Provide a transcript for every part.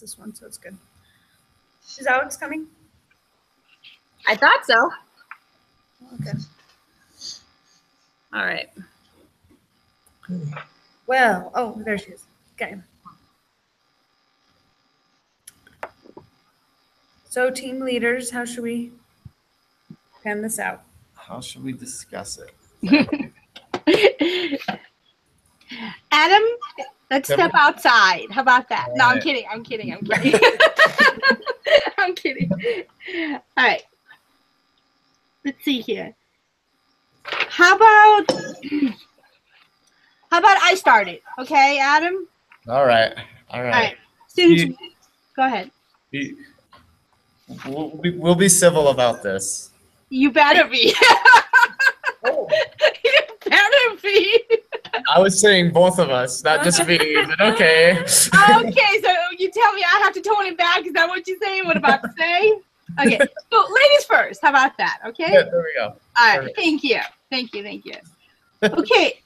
this one, so it's good. Is Alex coming? I thought so. Okay. All right. Well, oh, there she is. Okay. So team leaders, how should we pan this out? How should we discuss it? Adam, let's step outside. How about that? No, I'm Right. kidding. I'm kidding. I'm kidding. I'm kidding. All right. Let's see here. How about I start it? Okay, Adam? All right. All right. Since, go ahead. We'll be civil about this. You better be. Oh. You better be. I was saying both of us, not just me, but okay. Okay, so you tell me I have to tone it back. Is that what you're saying? What I'm about to say? Okay, so ladies first. How about that? Okay. Yeah, there we go. All right. Perfect. Thank you. Thank you. Thank you. Okay.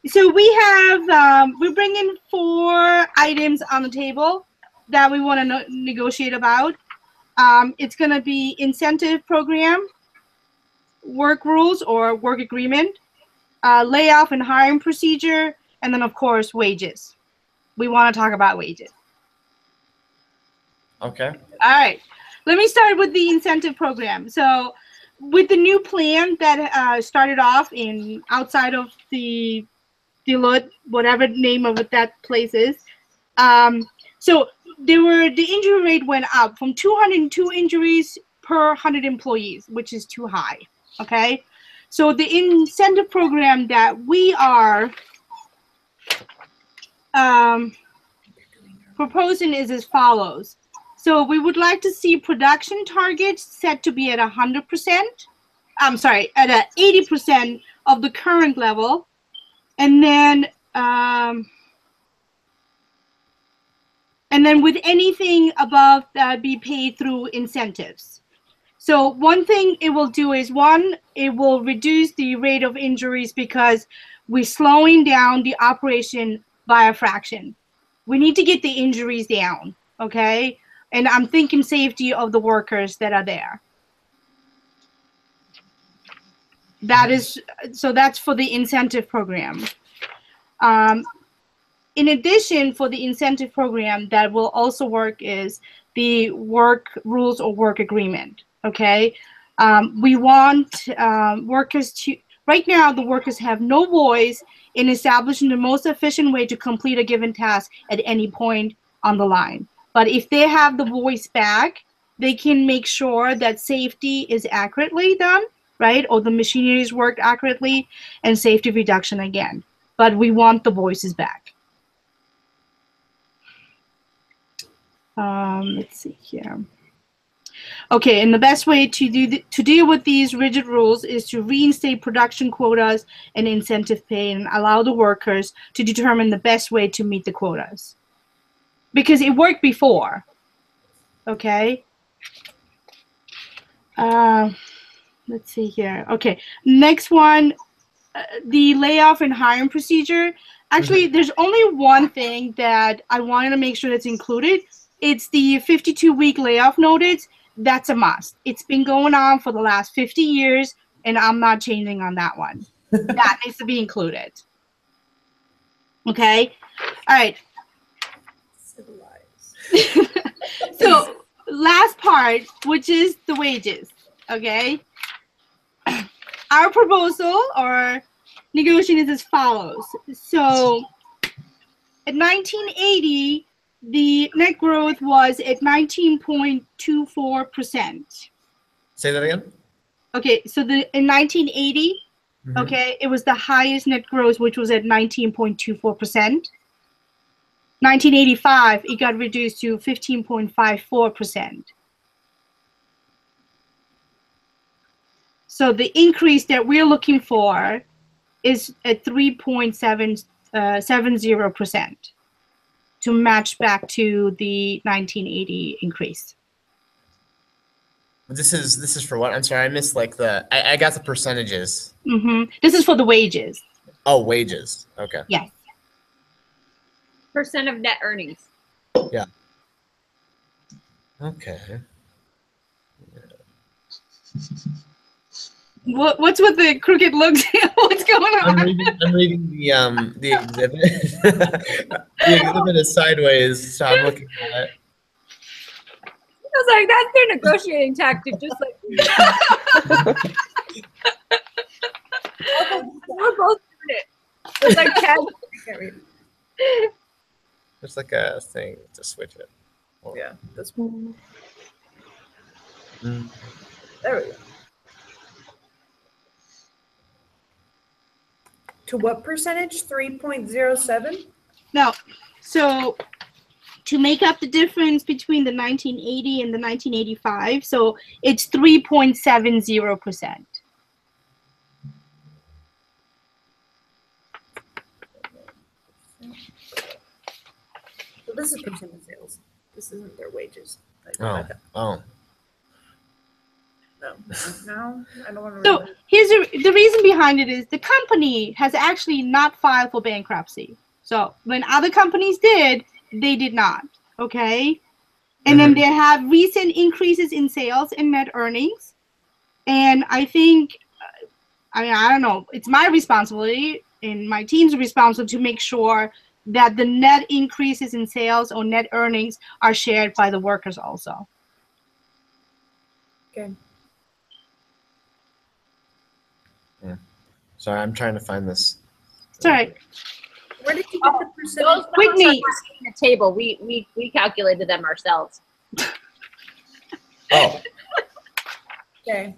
So we have we're bringing 4 items on the table that we want to negotiate about. It's going to be incentive program, work rules or work agreement, layoff and hiring procedure, and then of course wages. We want to talk about wages. Okay. All right. Let me start with the incentive program. So with the new plan that started off in outside of the Deloitte, whatever name of it that place is, so the injury rate went up from 202 injuries per 100 employees, which is too high. Okay, so the incentive program that we are proposing is as follows. So we would like to see production targets set to be at 100%. I'm sorry, at 80% of the current level, and then with anything above that be paid through incentives. So one thing it will do is, one, it will reduce the rate of injuries because we're slowing down the operation by a fraction. We need to get the injuries down, okay? And I'm thinking safety of the workers that are there. So that's for the incentive program. In addition, for the incentive program that will also work is the work rules or work agreement, okay? We want workers to, right now the workers have no voice in establishing the most efficient way to complete a given task at any point on the line. But if they have the voice back, they can make sure that safety is accurately done, right? Or the machinery is worked accurately, and safety reduction again. But we want the voices back. Let's see here. Okay, and the best way to deal with these rigid rules is to reinstate production quotas and incentive pay and allow the workers to determine the best way to meet the quotas. Because it worked before, okay? Let's see here. Okay, next one, the layoff and hiring procedure. Actually, there's only one thing that I wanted to make sure that's included. It's the 52-week layoff notice. That's a must. It's been going on for the last 50 years, and I'm not changing on that one. That needs to be included. Okay? All right. So last part, which is the wages, okay? Our proposal or negotiation is as follows. So at 1980, the net growth was at 19.24%. Say that again? Okay, so in 1980, okay, it was the highest net growth, which was at 19.24%. 1985, it got reduced to 15.54%. So the increase that we're looking for is at 3.70% to match back to the 1980 increase. This is for what? I'm sorry, I missed like I got the percentages. This is for the wages. Oh, wages. Okay. Yes. percent of net earnings. Okay. What's with the crooked looks? What's going I'm on? reading the exhibit. The exhibit is sideways, so I'm looking at it. I was like, that's their negotiating tactic, just like we're both doing it. It's like I can't read. There's like a thing to switch it. Yeah, this Mm. there we go. To what percentage? 3.07? No. So to make up the difference between the 1980 and the 1985, so it's 3.70%. So this is percent of sales. This isn't their wages. Oh, oh. No, I don't want to So read that. here's the reason behind it is the company has actually not filed for bankruptcy. So when other companies did, they did not. Okay. And then they have recent increases in sales and net earnings. And I think, I don't know, it's my responsibility and my team's responsibility to make sure that the net increases in sales or net earnings are shared by the workers also. Okay. Sorry, I'm trying to find this. It's all right. Where did you get the those percentage? numbers Whitney. are not in the table. We calculated them ourselves. Oh, Okay.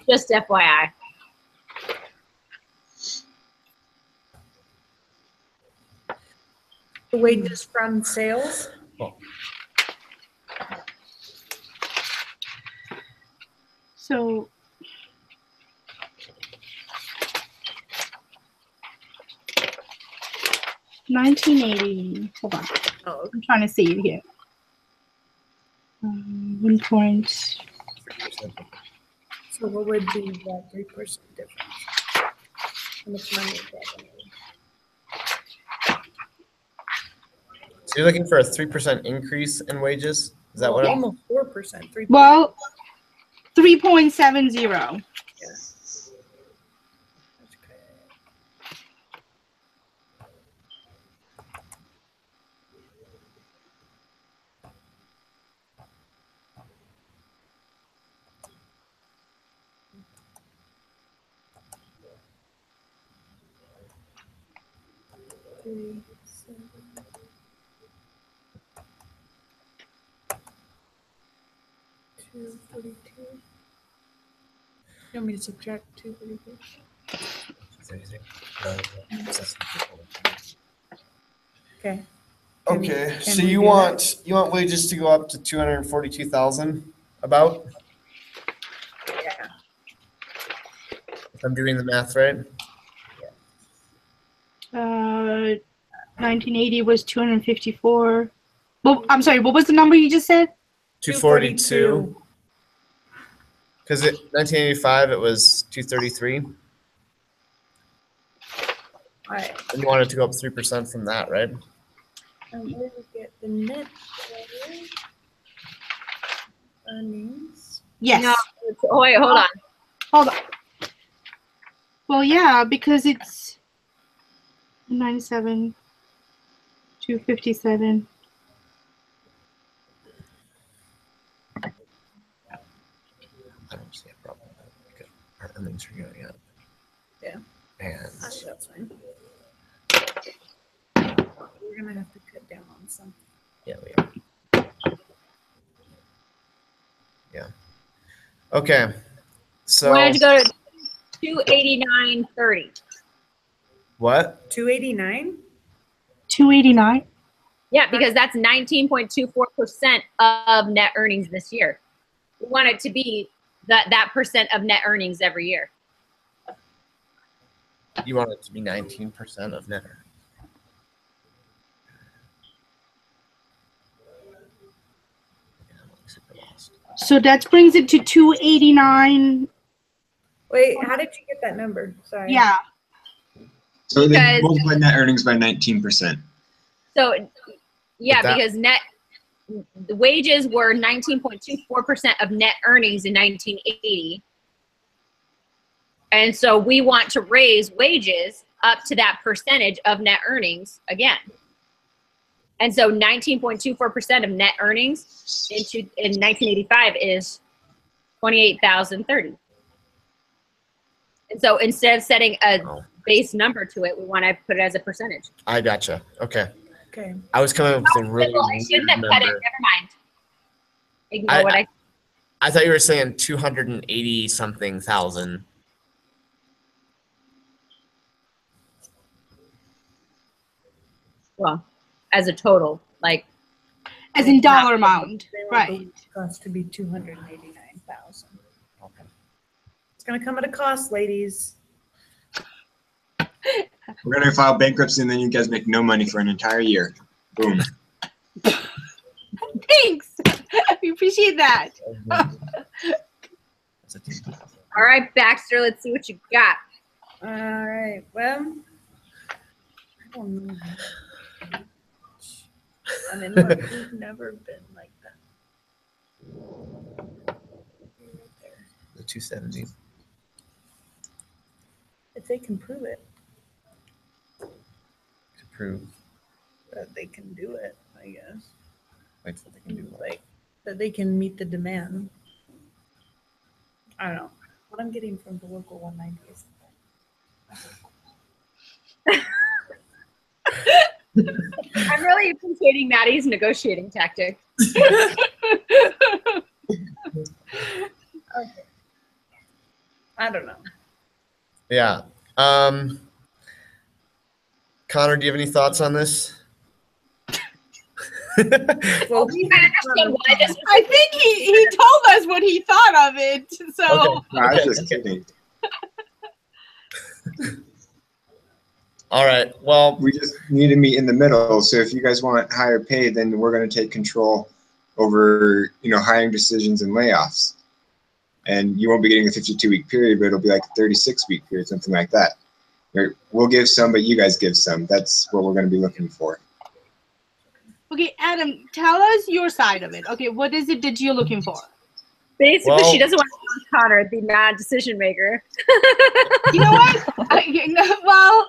Just FYI. The wages from sales? So $19.80. Hold on. Oh, I'm trying to see it here. 1 point. so what would be that 3% difference? How much money is that gonna be? so you're looking for a 3% increase in wages? Is that what I'm? Almost 4%. 3%. Well, 3.70. That's okay. Three, 7. 242. You want me to subtract 242? Okay. Okay, Can so we you do that? want wages to go up to 242,000 about? Yeah. If I'm doing the math right. 1980 was 254. Well, I'm sorry, what was the number you just said? 242. Because 1985 it was 233, and All right. you wanted to go up 3% from that, right? And where we get the net earnings? Yes. No, oh, wait, hold on. Hold on. Well, yeah, because it's 97, 257. I don't see a problem with that because our earnings are going up. Yeah. And That's fine. We're gonna have to cut down on some. yeah, we are. Yeah. Okay. So Wanted to go to 289.30. what? 289? 289. Yeah, because that's 19.24% of net earnings this year. We want it to be that percent of net earnings every year. You want it to be 19% of net earnings. Yeah, I'm like super lost. So that brings it to 289. Wait, how did you get that number? Sorry. Yeah. So they Because- multiply net earnings by 19%. So Yeah, that- because the wages were 19.24% of net earnings in 1980. And so we want to raise wages up to that percentage of net earnings again. And so 19.24% of net earnings in 1985 is 28,030. And so instead of setting a Oh. base number to it, we want to put it as a percentage. I gotcha. Okay. Okay. I was coming up with a really I shouldn't have weird cut it. number. Never mind. Ignore what I. I thought you were saying 280 something thousand. Well, as a total, like As in dollar amount, They want right? the cost to be 289,000. Okay. It's gonna come at a cost, ladies. We're gonna file bankruptcy and then you guys make no money for an entire year. Boom. Thanks. We appreciate that. That's a team. all right, Baxter, let's see what you got. All right, well, I don't know. I mean, look, we've never been like that. The 270. If they can prove it, To prove that they can do it, I guess. like what they can do. Like, that they can meet the demand. I don't know. What I'm getting from the local 190 is. I'm really appreciating Maddie's negotiating tactic. Okay. I don't know. Yeah. Connor, do you have any thoughts on this? Well, We understood why this was I think he told us what he thought of it. So Okay. No, I was just Okay. kidding. All right. Well, We just need to meet in the middle. So if you guys want higher pay, then we're gonna take control over, hiring decisions and layoffs. And you won't be getting a 52-week period, but it'll be like a 36-week period, something like that. We'll give some, but you guys give some. That's what we're gonna be looking for. okay, Adam, tell us your side of it. Okay, what is it that you're looking for? basically Well- she doesn't want to be Connor, the non-decision maker. You know what? Well,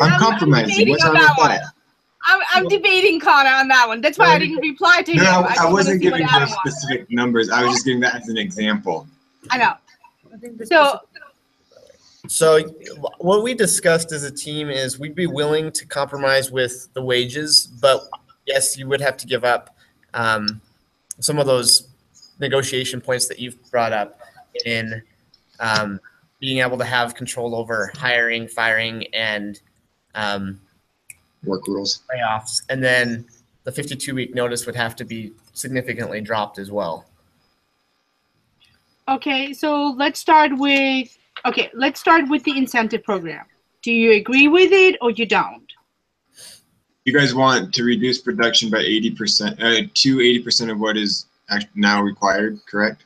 I'm compromising. debating What's on wrong that with one. that? I'm debating Connor on that one. That's why I didn't reply to him. No, just I wanna wasn't see what giving Adam the wants. specific numbers. I was just giving that as an example. I know. I think this So so what we discussed as a team is we'd be willing to compromise with the wages, but yes, you would have to give up some of those negotiation points that you've brought up in being able to have control over hiring, firing, and Work rules. layoffs. And then the 52-week notice would have to be significantly dropped as well. okay, so let's start with the incentive program. Do you agree with it or you don't? You guys want to reduce production by 80%, to 80% of what is now required, correct?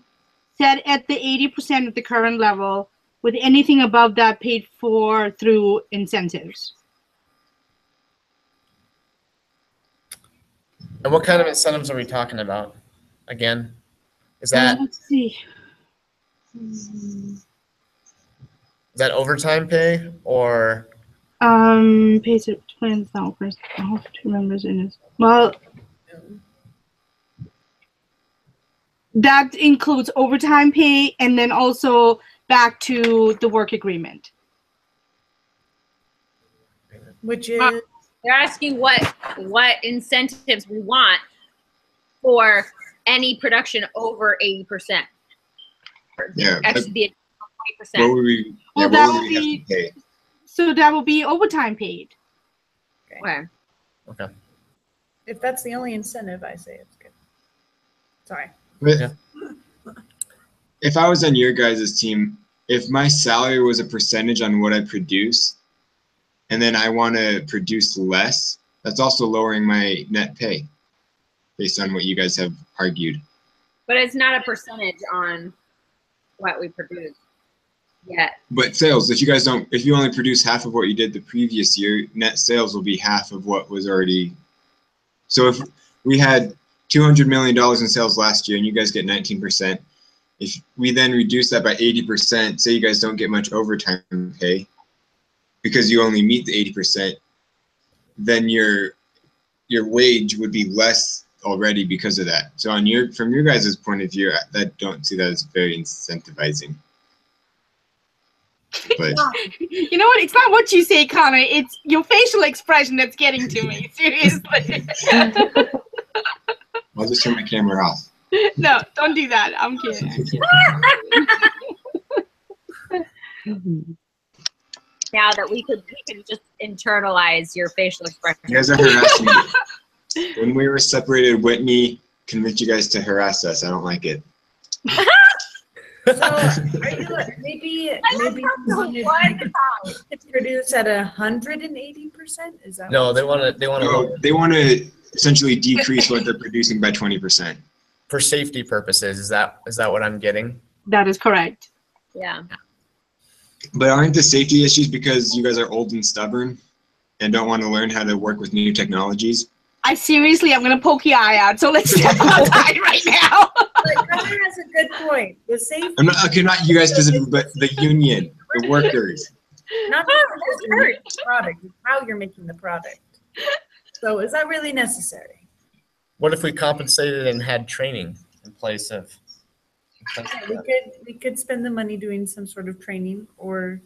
Set at the 80% of the current level, with anything above that paid for through incentives. And what kind of incentives are we talking about? Again, is that Let's see. overtime pay or Pays it 20,000 two members in it. Well, that includes overtime pay and then also back to the work agreement. which is They're asking what incentives we want for any production over 80%. Yeah. Actually, the What 20%. would we, Well, yeah, that what would would we have be- to pay? So that will be overtime paid. Okay. okay? if that's the only incentive, I say it's good. Sorry. But Yeah. if I was on your guys' team, if my salary was a percentage on what I produce, and then I want to produce less, that's also lowering my net pay based on what you guys have argued. But it's not a percentage on what we produce yet. But sales, if you only produce half of what you did the previous year, net sales will be half of what was already. So if we had $200 million in sales last year and you guys get 19%. If we then reduce that by 80%, say you guys don't get much overtime pay because you only meet the 80%, then your wage would be less already because of that. So from your guys' point of view, I don't see that as very incentivizing. But You know what? It's not what you say, Connor. It's your facial expression that's getting to me. Seriously. I'll just turn my camera off. No, don't do that. I'm kidding. Now that we could just internalize your facial expression. You guys are harassing me. When we were separated, Whitney convinced you guys to harass us. I don't like it. So are you maybe you could produce at 180%? Is that No, what they you- want to No, they want to essentially decrease what they're producing by 20%. for safety purposes. Is that what I'm getting? That is correct. Yeah. But aren't the safety issues because you guys are old and stubborn and don't want to learn how to work with new technologies? I seriously, I'm gonna poke your eye out. So let's step outside right now. Like, Connor has a good point. The safety, I'm not okay, not you guys specifically, but the union, the workers. not just you're making the product, it's how you're making the product. So is that really necessary? What if we compensated and had training in place of? We could spend the money doing some sort of training or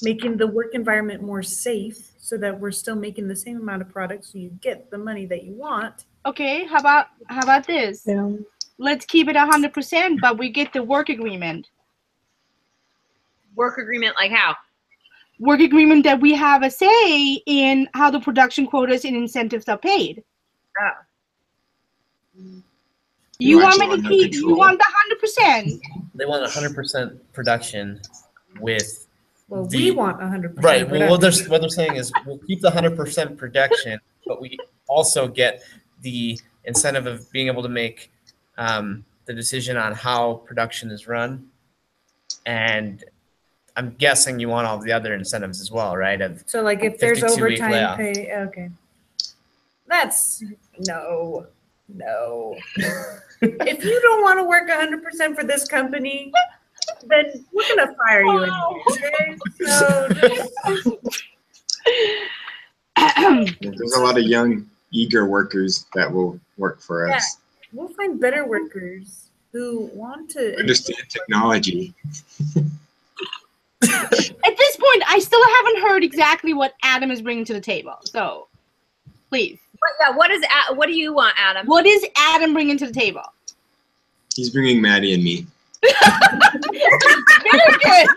making the work environment more safe so that we're still making the same amount of products so you get the money that you want. Okay, how about this? Yeah. Let's keep it 100%, but we get the work agreement. Work agreement like how? Work agreement that we have a say in how the production quotas and incentives are paid. Oh. You want actually me to want no keep? You control. want the 100%? They want 100% production with. Well, The- we want 100%. Right. Well, what production. they're saying is we'll keep the 100% production, but we also get the incentive of being able to make the decision on how production is run. And I'm guessing you want all the other incentives as well, right? Of So like if there's 52-week overtime layoff. pay, okay. That's, no. If you don't want to work 100% for this company, then we're going to fire you anyway, okay? So There's a lot of young, eager workers that will work for us. we'll find better workers who want to. Understand technology. At this point, I still haven't heard exactly what Adam is bringing to the table. So, please, What do you want, Adam? what is Adam bringing to the table? He's bringing Maddie and me. Very good.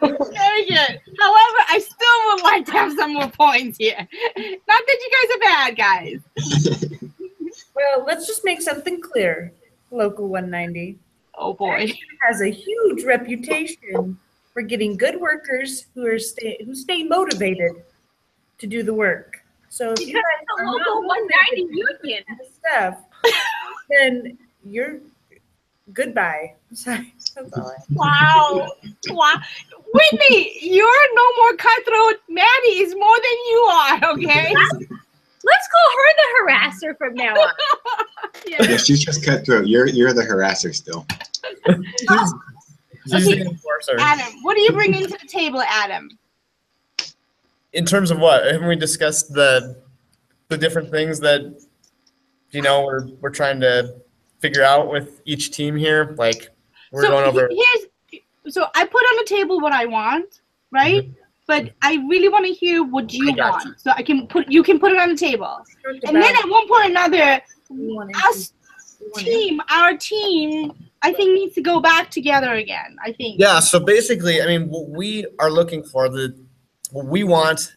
Very good. However, I still would like to have some more points here. Not that you guys are bad, guys. Well, let's just make something clear. Local 190 Oh boy. has a huge reputation for getting good workers who stay motivated to do the work. So if you Because guys it's a are not local 190 motivated union. to do stuff, then you're goodbye. Sorry. That's all I- Wow. Wow. Whitney, you're no more cutthroat. Maddie is more than you are, okay? Let's call her the harasser from now on. Yeah, she's just cutthroat. You're the harasser still. She's the enforcer. Adam, what are you bringing to the table, Adam? In terms of what? Haven't we discussed the different things that we're trying to figure out with each team here? Like we're going over. So I put on the table what I want, right? Mm-hmm. But I really want to hear what you I got want. you. So you can put it on the table. And then at one point or another, our team, I think needs to go back together again. I think. Yeah. So basically, I mean, what we are looking for, what we want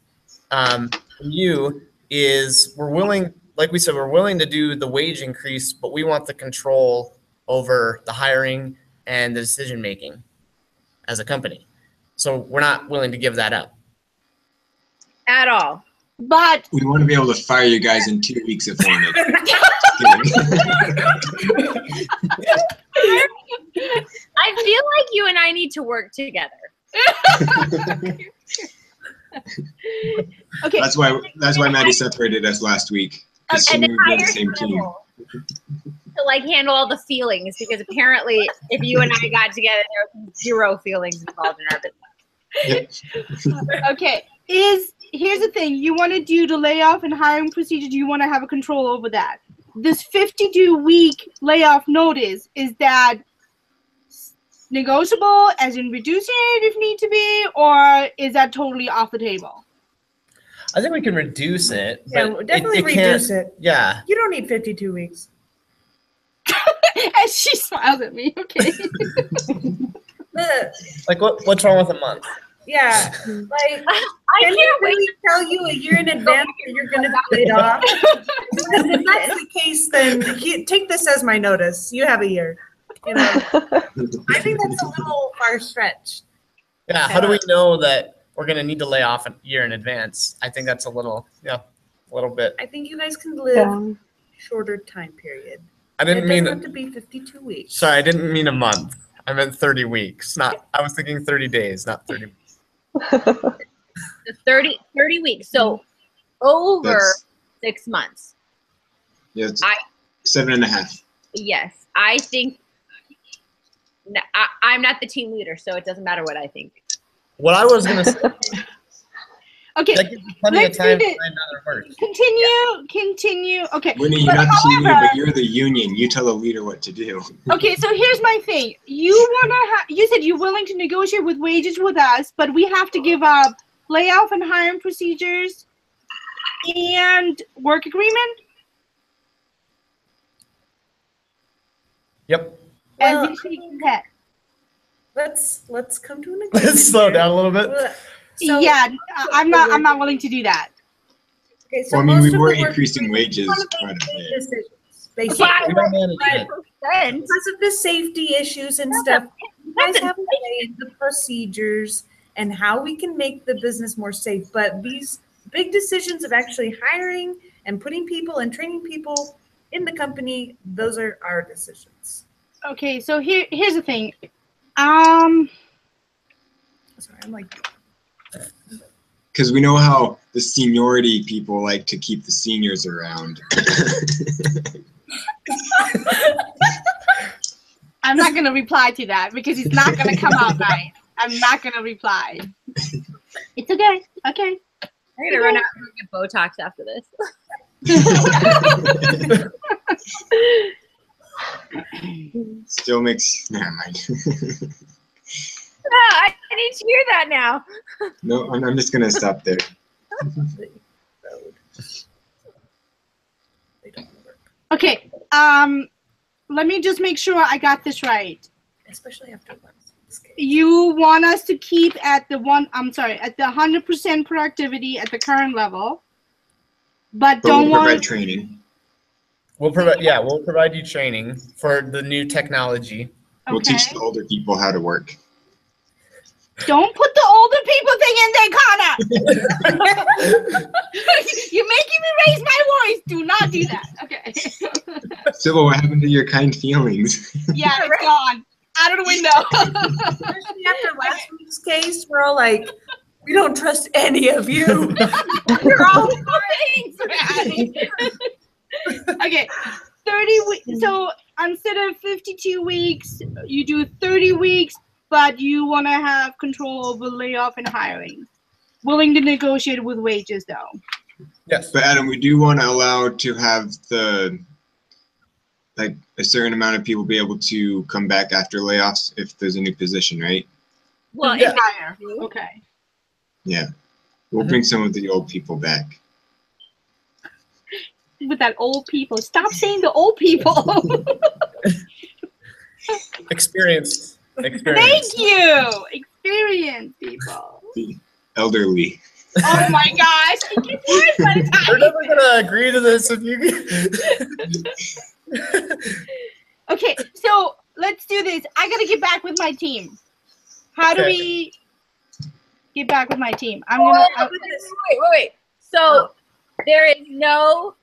from you is we're willing, like we said, we're willing to do the wage increase, but we want the control over the hiring and the decision making as a company. So we're not willing to give that up. At all. But We want to be able to fire you guys in 2 weeks if wanted. I feel like you and I need to work together. Okay. That's why Maddie separated us last week. 'Cause she And then knew we were the hire same team. Scrabble to like handle all the feelings, because apparently if you and I got together, there was zero feelings involved in our business. Okay. Here's the thing. You want to do the layoff and hiring procedure. Do you want to have a control over that? This 52-week layoff notice, is that negotiable, as in reducing it if need to be, or is that totally off the table? I think we can reduce it. Yeah, But definitely it can't- reduce it. Yeah. You don't need 52 weeks. As she smiles at me. Okay. Like what's wrong with a month? Yeah, like I can we can't wait. really tell you a year in advance that you're going to be laid off? Because if that's the case, then take this as my notice. You have a year. You know, I think that's a little far stretched. Yeah. How do we know that we're gonna need to lay off a year in advance? I think that's a little bit. I think you guys can live shorter time period. I It didn't doesn't mean. have to be 52 weeks. Sorry, I didn't mean a month. I meant 30 weeks. I was thinking 30 days, not 30 weeks. The 30 weeks. So over That's- 6 months. Yeah, it's I- 7.5. Yes, I think. I'm not the team leader, so it doesn't matter what I think. What I was gonna say, Okay. that gives you plenty of Let's do time to this. find other work. Continue. Okay. Winnie, you're But not the team leader, however- but you're the union. You tell the leader what to do. Okay, so here's my thing. You said you're willing to negotiate with wages with us, but we have to give up layoff and hiring procedures and work agreement? Yep. Well, As in shaking his head. let's come to an agreement. Let's slow here. down a little bit. So- Yeah, I'm not willing to do that. Okay, so Well, I mean, most we of the were work increasing agreements wages wanna quite a make bit. decisions, basically. Why? We don't manage it. 5%. Because of the safety issues and stuff, you guys have to say the procedures and how we can make the business more safe. But these big decisions of actually hiring and putting people and training people in the company, those are our decisions. Okay, so here's the thing. Sorry, I'm like, Because we know how the seniority people like to keep the seniors around. I'm not gonna reply to that because it's not gonna come out right. I'm not gonna reply. It's okay. Okay. I'm gonna run out and get Botox after this. Still makes. Never mind. No, I need to hear that now. No, I'm just gonna stop there. they don't work, Okay. Let me just make sure I got this right. especially after last case. You want us to keep at the 100% productivity at the current level, but But don't we'll want provide training. We'll provide you training for the new technology. We'll okay. teach the older people how to work. Don't put the older people thing in there, Connor. You're making me raise my voice. Do not do that. Okay. Sybil, what happened to your kind feelings? Yeah, it's gone. Out of the window. Especially after last week's case, we're all like, we don't trust any of you. You're all things, man. Okay, 30 weeks. So instead of 52 weeks, you do 30 weeks, but you want to have control over layoff and hiring. Willing to negotiate with wages, though. Yes. But Adam, we do want to allow to have a certain amount of people be able to come back after layoffs if there's a new position, right? Well, Yeah. if Hire. Okay. Yeah. We'll bring some of the old people back. With that old people. Stop saying the old people. Experienced. Thank you. Experienced people. The elderly. Oh my gosh. It gets worse by the We're time. never gonna agree to this if you. Okay, so let's do this. I gotta get back with my team. How do Okay. we get back with my team? I'm gonna. wait. So there is no.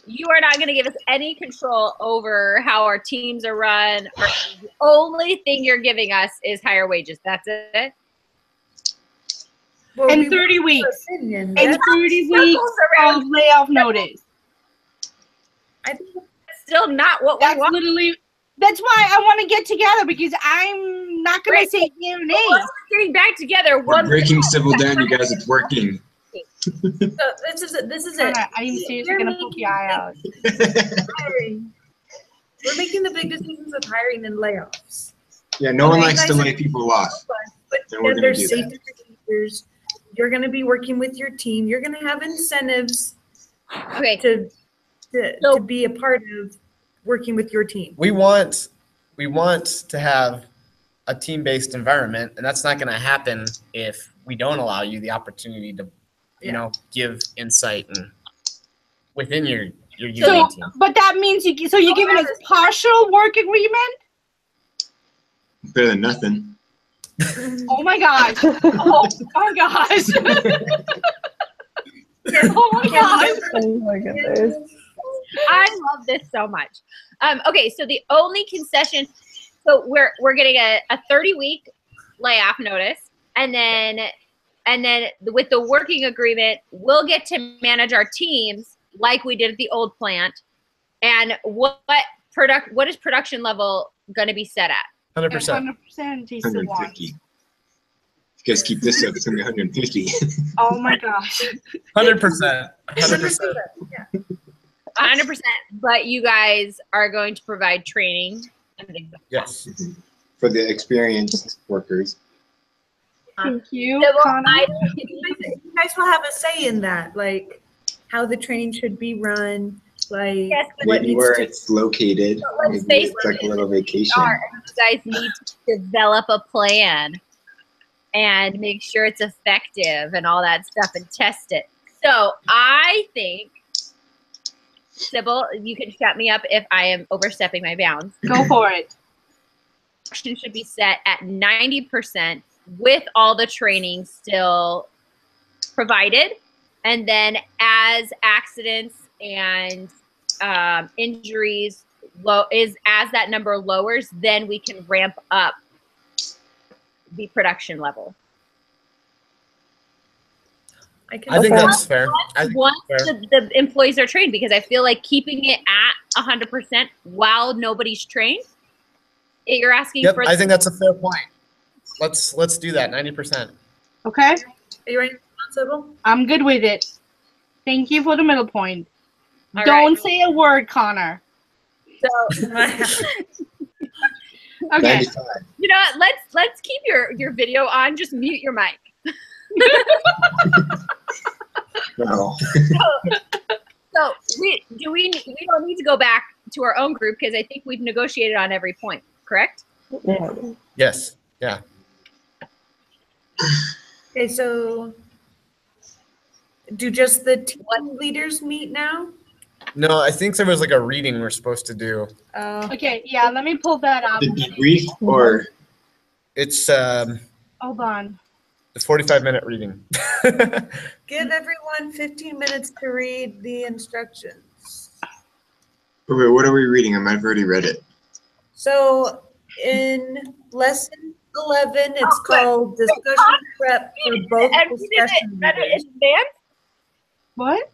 You are not going to give us any control over how our teams are run. Or the only thing you're giving us is higher wages. That's it. Well, And we 30 want your weeks. opinion. And That's- 30 weeks of layoff notice. I think That's still not what we That's want. literally, that's why I want to get together, because I'm not going Right. to say yay or nay. We're getting back together. We're One breaking civil down, you guys. It's working. so. This is it. This is it. I'm seriously going to poke your eye out. Hiring. We're making the big decisions with hiring and layoffs. Yeah, no one Okay, likes to guys, lay people off. But And we're gonna there's do that. safety procedures. You're going to be working with your team. You're going to have incentives Okay. to So- be a part of working with your team. We want to have a team-based environment, and that's not going to happen if we don't allow you the opportunity to, give insight and within your union team. But that means you're giving us partial work agreement? Better than nothing. Oh my gosh. Oh my gosh. Oh my gosh. Oh my goodness. I love this so much. Okay, so the only concession, so we're getting a 30-week layoff notice, and then with the working agreement, we'll get to manage our teams like we did at the old plant. And what is production level going to be set at? 100%. 100% he still 150. wants. If you guys keep this up, it's gonna be 150. Oh my gosh. 100%. 100%. 100%. But you guys are going to provide training and things like Yes. For the experienced workers. Thank you, that. So, Connor. You guys will have a say in that, like how the training should be run, like Yes, but what Maybe needs where to. it's located. let's Maybe face it's like a it, little vacation. you guys need to develop a plan and make sure it's effective and all that stuff and test it. So I think, Sybil, you can shut me up if I am overstepping my bounds. Go for it. Production should be set at 90% with all the training still provided. And then as accidents and injuries as that number lowers, then we can ramp up the production level. I think that's fair. I think Once that's fair. the employees are trained, because I feel like keeping it at 100% while nobody's trained, you're asking Yep, for. I think that's a fair point. Let's do that. 90%. Okay? Are you ready, Sybil? I'm good with it. Thank you for the middle point. All Don't right. say a word, Connor. So, Okay. 95. you know what? Let's keep your video on. Just mute your mic. No. So we don't need to go back to our own group because I think we've negotiated on every point. Correct? Yeah. Yes. Yeah. Okay, so do just the team leaders meet now? No, I think there was like a reading we're supposed to do. Okay, yeah, let me pull that up. The debrief or It's Hold on. the 45-minute reading. Give everyone 15 minutes to read the instructions. wait, what are we reading? I might have already read it. So in lesson 11, it's called discussion prep for both And we did discussion it better in leaders. advance. What?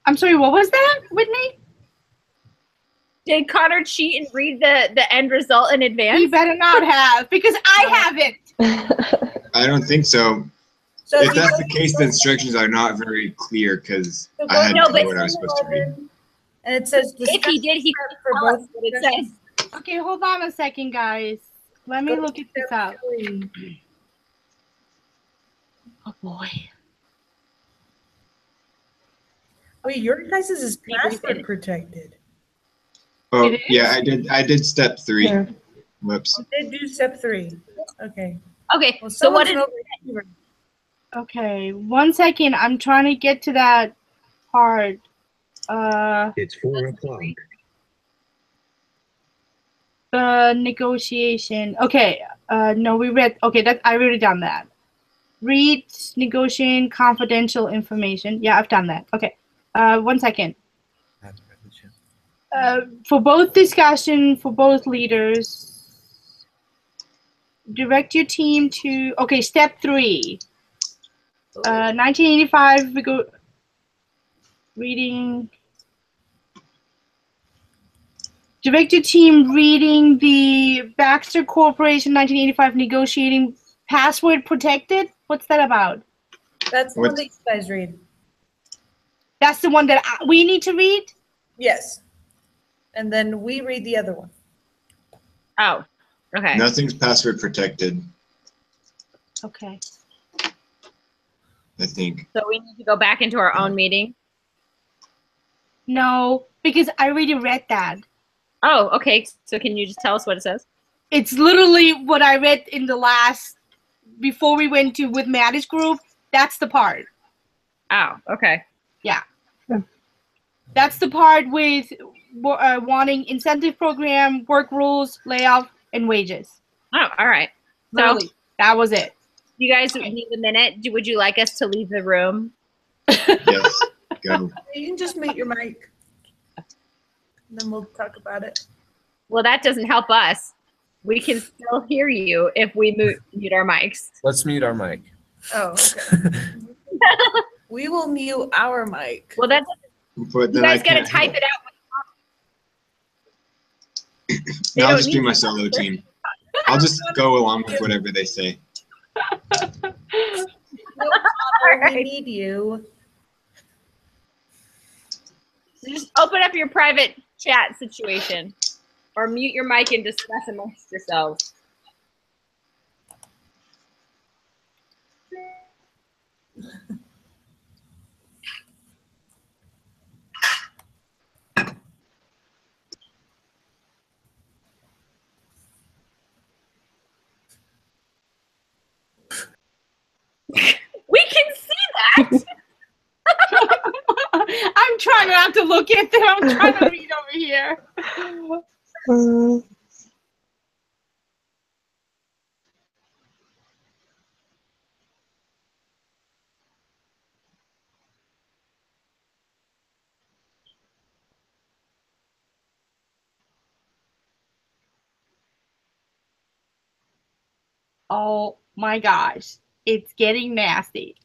I'm sorry, what was that, Whitney? Did Connor cheat and read the end result in You advance? better not have, because I haven't. I don't think so. So If you that's go the to case, then lesson- instructions are not very clear because so I had go no to idea what I was lesson supposed to read. 11, and it says If he discussion did, he prep could for tell us both what it discussion says. Okay, hold on a second, guys. Let me look at this up. leaders. Oh boy. Wait, your guys' is password protected. Oh, It is? yeah, I did step 3. Yeah. Whoops. They do step 3. Okay. Okay, Well, so what someone's is over. Okay, 1 second. I'm trying to get to that part. It's 4 o'clock. The negotiation. Okay. No, we read. Okay, that I already done that. Read, negotiation, confidential information. Yeah, I've done that. Okay. 1 second. For both discussion, for both leaders, direct your team to, okay, step 3. 1985, we go reading. Direct your team reading the Baxter Corporation 1985 negotiating password protected. What's that about? That's the one that you guys read. That's the one that we need to read? Yes. And then we read the other one. Oh, okay. Nothing's password protected, Okay. I think. So we need to go back into our own meeting. No, because I already read that. Oh, okay. So can you just tell us what it says? It's literally what I read in the last, before we went to with Maddie's group. That's the part. Oh, okay. Yeah. That's the part with wanting incentive program, work rules, layoff, and wages. Oh, all right. So Literally, that was it. you guys need a minute. Would you like us to leave the room? Yes, go. You can just mute your mic. And then we'll talk about it. Well, that doesn't help us. We can still hear you if we mute our mics. Let's mute our mic. Oh, okay. We will mute our mic. Well, that's But you then guys I got to can't type it out. No, I'll don't just need be my to. solo team. I'll just go along with whatever they say. No, Alright. we need you. Just open up your private chat situation, or mute your mic and discuss amongst yourselves. We can see that. I'm trying not to look at them. I'm trying to read over here. Oh my gosh. It's getting nasty.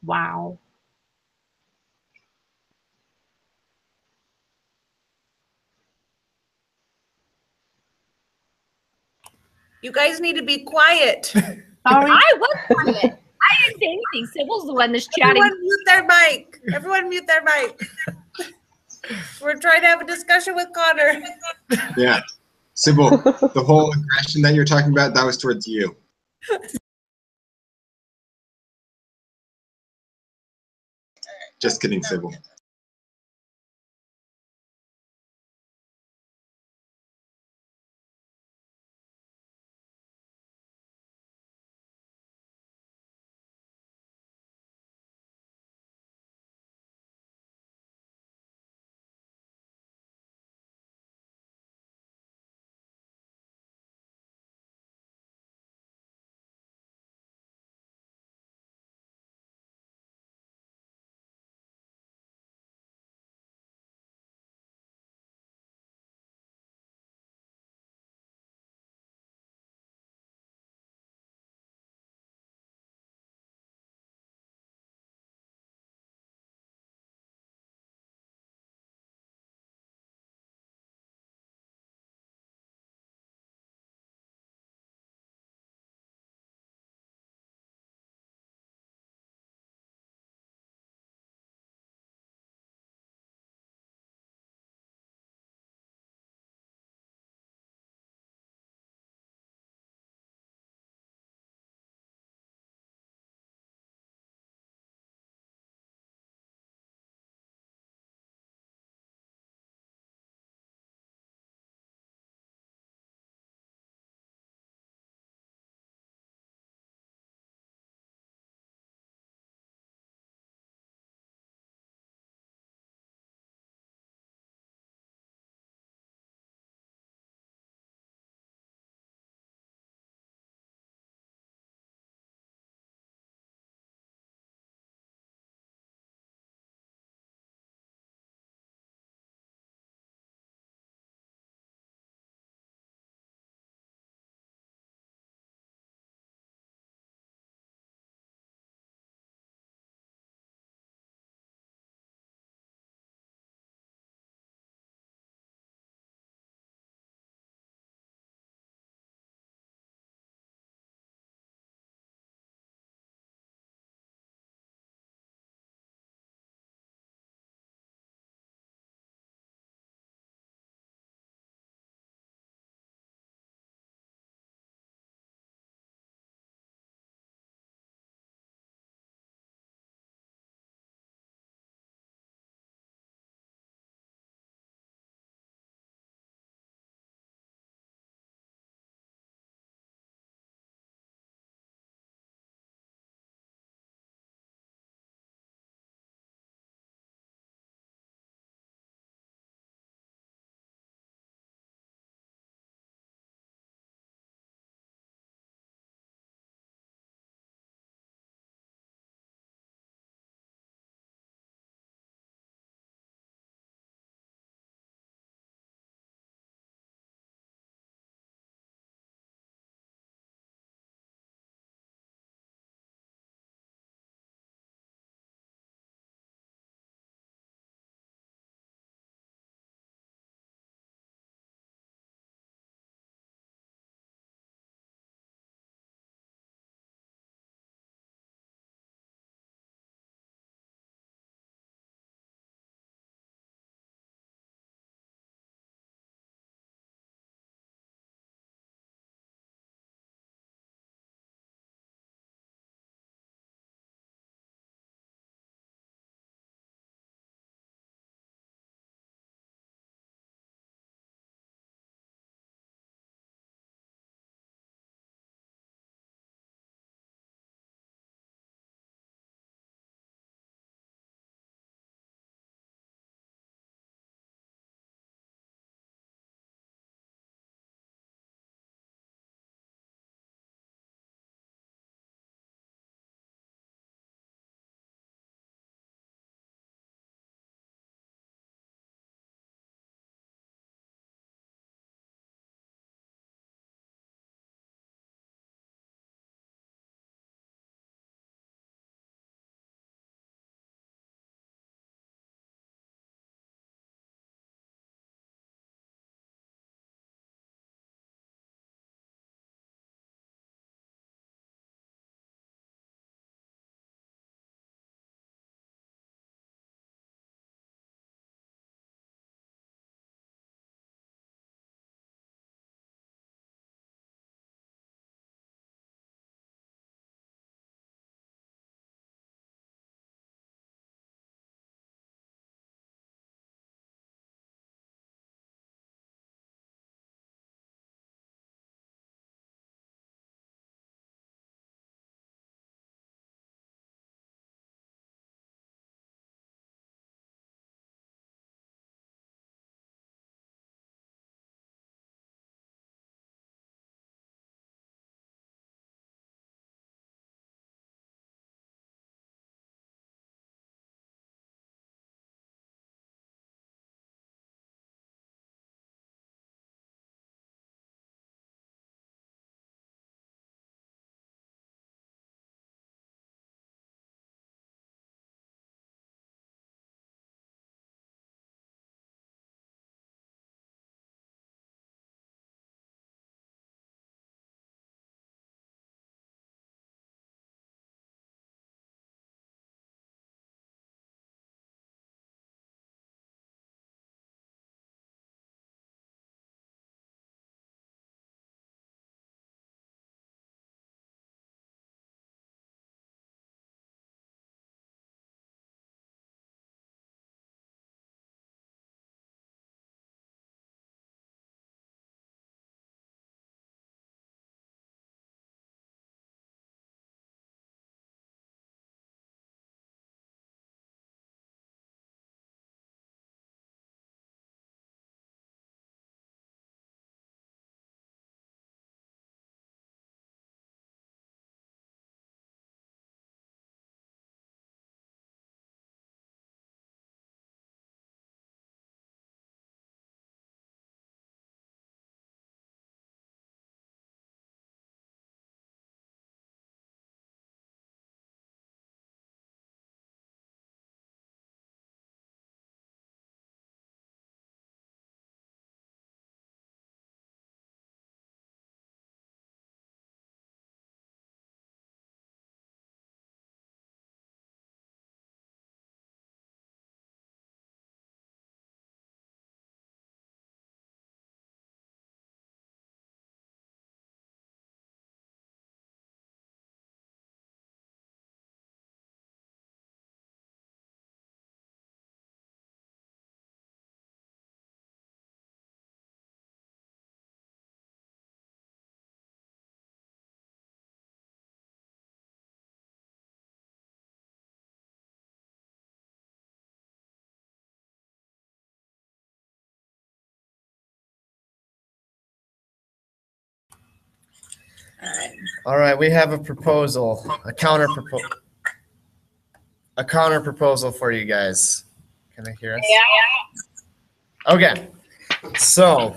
Wow. You guys need to be quiet. Sorry. I was quiet. I didn't say anything. Sybil's the one that's chatting. Everyone mute their mic. Everyone mute their mic. We're trying to have a discussion with Connor. Yeah. Sybil, the whole aggression that you're talking about, that was towards you. Just kidding, Sybil. All right, we have a proposal, a counter proposal for you guys. Can I hear us? Yeah. Okay, so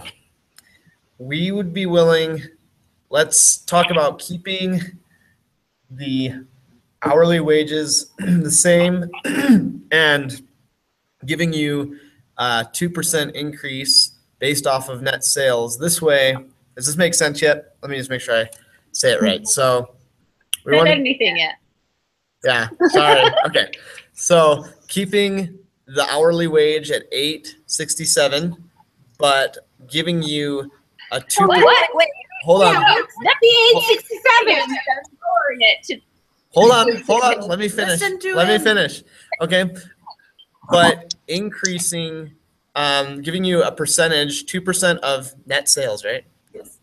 we would be willing, let's talk about keeping the hourly wages the same and giving you a 2% increase based off of net sales. This way, does this make sense yet? Let me just make sure I say it right. So we Not want to, anything yet. yeah, sorry. Okay. So keeping the hourly wage at $8.67, but giving you a 2%. What? Wait, Hold on. that'd be 867. Lowering it to Hold on. Let me finish. Listen to Let me him. finish. Okay. But increasing, giving you a percentage, 2% of net sales, right?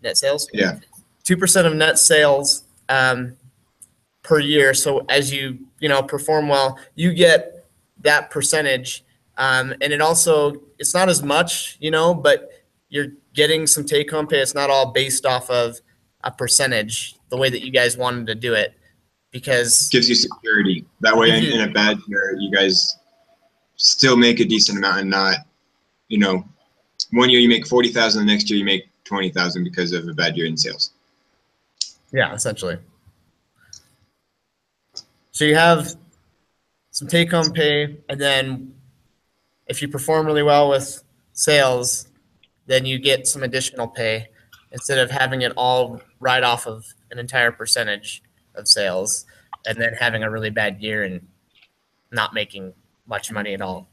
Net sales? Yeah. 2% of net sales per year. So as you perform well, you get that percentage. And it also, it's not as much, but you're getting some take home pay. It's not all based off of a percentage the way that you guys wanted to do it, because Gives you security. That way, Gives you- in a bad year, you guys still make a decent amount and not, one year you make 40,000, the next year you make 20,000 because of a bad year in sales. yeah, essentially. So you have some take home pay, and then if you perform really well with sales, then you get some additional pay instead of having it all right off of an entire percentage of sales and then having a really bad year and not making much money at all.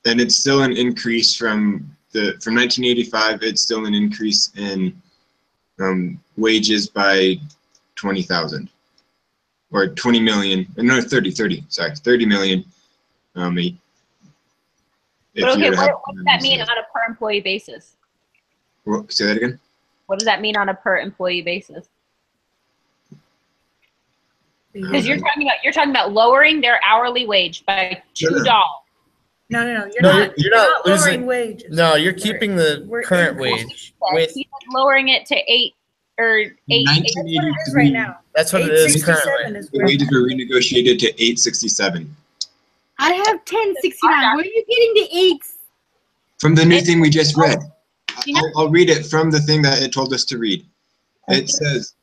And it's still an increase from 1985. It's still an increase in wages by 20,000 or 20 million. No, 30. Sorry, 30 million. But okay, what does that mean on a per employee basis? Say that again. What does that mean on a per employee basis? Because you're talking about lowering their hourly wage by $2. No, you're No, not. you're not lowering losing- wages. No, you're keeping the We're current increasing. wage with, He's lowering it to 8 or 8. That's what it is right now. that's what it is 867 currently. is The where- wages were renegotiated to 867 I have 1069. Where are you getting the 8s? from the new thing we just read. You know- I'll read it from the thing that it told us to read. It says,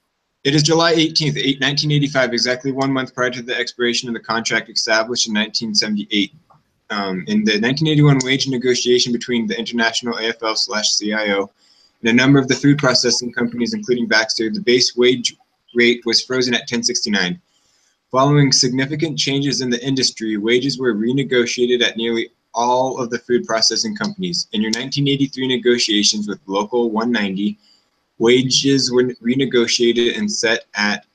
it is July 18th, 1985, exactly 1 month prior to the expiration of the contract established in 1978. In the 1981 wage negotiation between the International AFL/CIO and a number of the food processing companies, including Baxter, the base wage rate was frozen at $10.69. Following significant changes in the industry, wages were renegotiated at nearly all of the food processing companies. In your 1983 negotiations with Local 190, wages were renegotiated and set at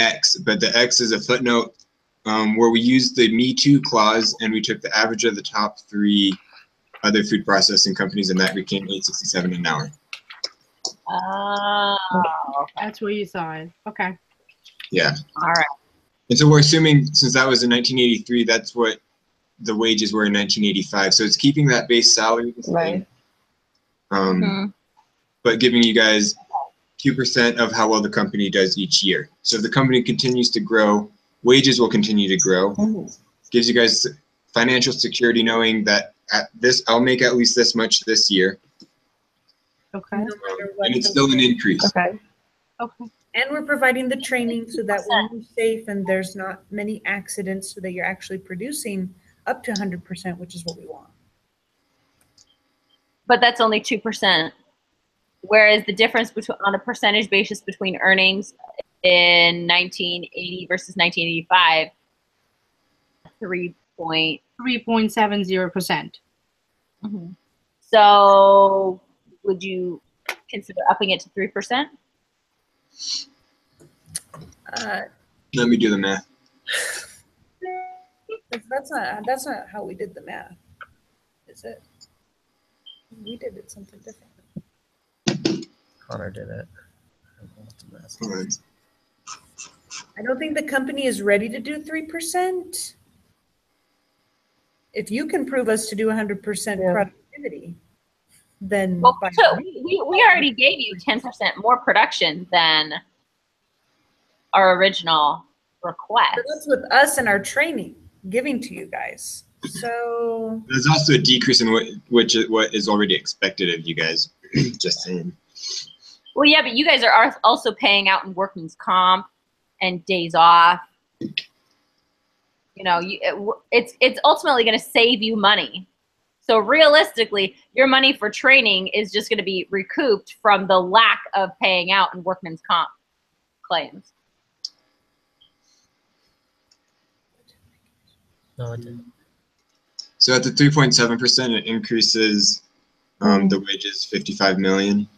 X, but the X is a footnote where we used the Me Too clause and we took the average of the top 3 other food processing companies, and that became $8.67 an hour. Oh, That's where you saw it. Okay. Yeah. all right. And so we're assuming, since that was in 1983, that's what the wages were in 1985. So it's keeping that base salary the same, Right. Mhm. but giving you guys 2% of how well the company does each year. So if the company continues to grow, wages will continue to grow. Gives you guys financial security knowing that at this, I'll make at least this much this year. Okay. No matter what And it's the- still an increase. Okay. And we're providing the training so that we're safe and there's not many accidents, so that you're actually producing up to 100%, which is what we want. But that's only 2%. Whereas the difference between on a percentage basis between earnings in 1980 versus 1985, 3. 3.70%. So would you consider upping it to 3%? Let me do the math. That's not how we did the math, is it? We did it something different. Connor did it. I don't think the company is ready to do 3%. If you can prove us to do 100% productivity, than Well, by so we already gave you 10% more production than our original request. But that's with us and our training giving to you guys. So There's also a decrease in what is already expected of you guys. Just saying. Well, yeah, but you guys are also paying out in workman's comp and days off. You know, it's ultimately going to save you money. So realistically, your money for training is just going to be recouped from the lack of paying out in workman's comp claims. No, it didn't. So at the 3.7%, it increases the wages 55 million.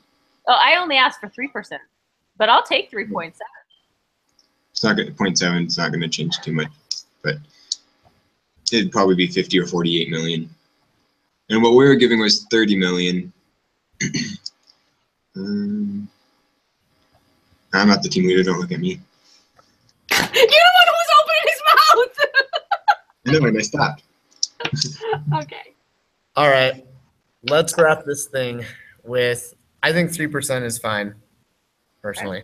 Oh, I only asked for 3%, but I'll take 3.7. It's not going 0.7. It's not going to change too much, but it'd probably be 50 or 48 million. And what we were giving was 30 million. I'm not the team leader. Don't look at me. You're the one who's opening his mouth. I know, and I stopped. Okay. All right, let's wrap this thing with, I think 3% is fine, personally.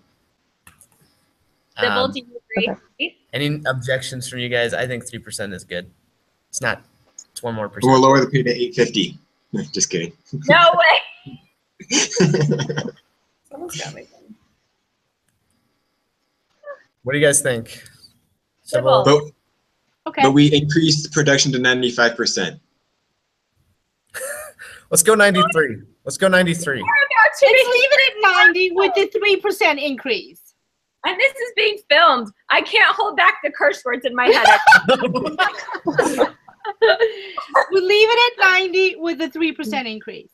Sybil, do you agree? Any objections from you guys? I think 3% is good. It's not, it's 1 more We'll percent. lower the pay to 850. Just kidding. No way. someone's got me. What do you guys think? Sybil. but, Okay. but we increased production to 95%. Let's go 93. Let's go 93. Let's leave it at 90 with the 3% increase. And this is being filmed. I can't hold back the curse words in my head. We leave it at 90 with the 3% increase.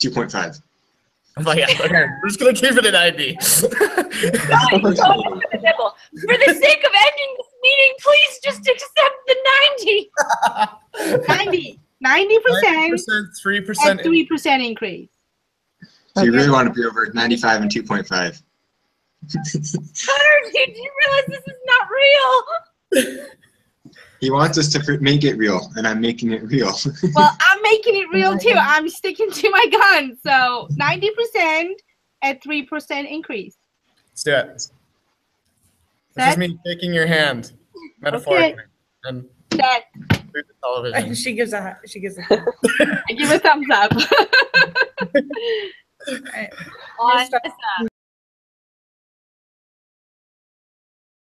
2.5. I'm like, okay, we're just going to keep it at 90. For the sake of ending this meeting, please just accept the 90. 90. 90% 3% at 3% increase. So you really want to be over 95 and 2.5. Connor, do you realize this is not real? He wants us to make it real, and I'm making it real. Well, I'm making it real too. I'm sticking to my gun. So 90% at 3% increase. Let's do it. This Set. is me taking your hand, metaphorically, and Set. through the television. She gives a I give a thumbs up. All right. Awesome.